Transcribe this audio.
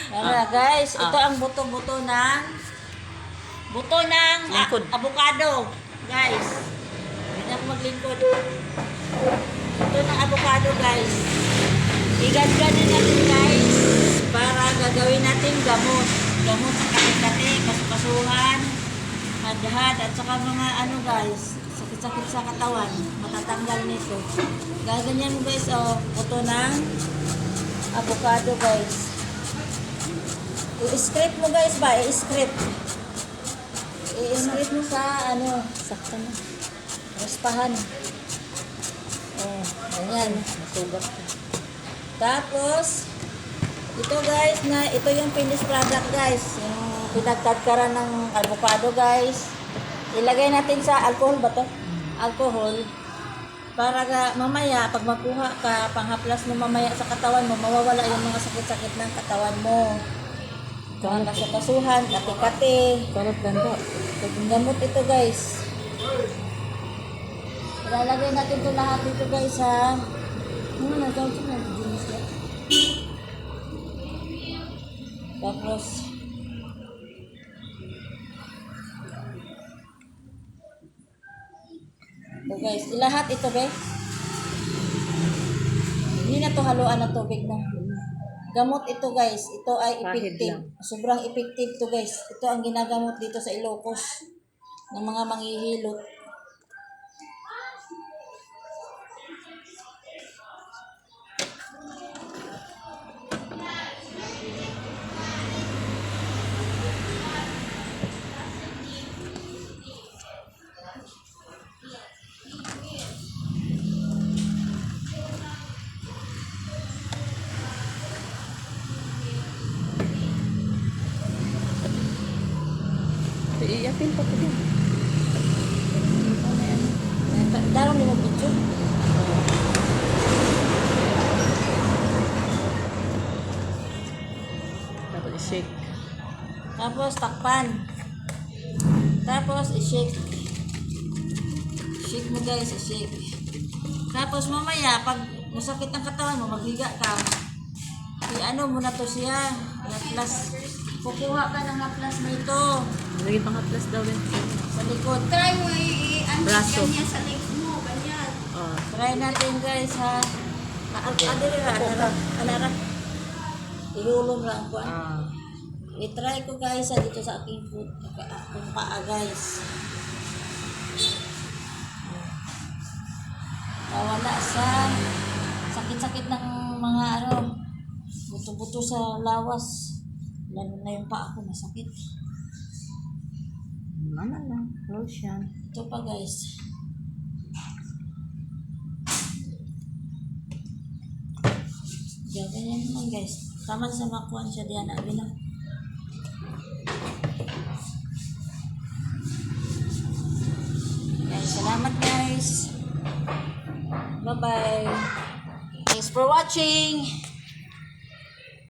Guys, ito ang buto-buto ng avocado. Guys, hindi ako maglingkod. Buto ng avocado, guys. Igad-ganin natin, guys, para gagawin natin gamot. Gamot sa kati-kati, kasukasuhan, hadhad, at saka mga ano, guys, sakit-sakit sa katawan. Matatanggal nito. Gaganyan mo, guys, buto ng avocado, guys. I-script mo, guys, ba? I-script. I-script mo sa, sakta na. Raspahan. Ganyan. Masugat. Tapos, ito, guys, ito yung finished product, guys. Yung pinagkadkaran ng avocado, guys. Ilagay natin sa alcohol ba to? Alcohol. Para mamaya, pag makuha ka, panghaplas mo mamaya sa katawan mo, mawawala yung mga sakit-sakit ng katawan mo. Mga kasukasuhan, kati-kati. Karot ganda. Gamot ito, guys. Ilalagay natin ito lahat dito, guys, ha. Tapos, ito, guys. Ilahat ito, be. Hindi na to haluan ng tubig na. Gamot ito, guys. Ito ay effective. Sobrang effective to, guys. Ito ang ginagamot dito sa Ilocos ng mga manghihilot. Iyatin pa ko din. Darong ni mo bitso. Tapos i-shake. Tapos takpan. Tapos i-shake. Shake mo, guys, i-shake. Tapos mamaya pag masakit ang katawan mo, maghiga ka. I-ano mo na to siya. Haplas. Kukuha ka ng haplas na ito. Lagi pang haplas daw yun. Sa likod. Try mo Braso. ganyan sa legs mo, ganyan. Try natin, guys, ha. Anara. Ihulong lang ko. I-try ko, guys, dito sa aking foot. Akong paa, guys. Wala sa sakit-sakit ng mga buto-buto sa lawas. Lalo na yung paa ko, masakit. Mana lang. Lotion. Ito pa, guys. Ganyan naman, guys. Tama sa makuhan siya diyan. Abi na. Guys, salamat, guys. Bye-bye. Thanks for watching.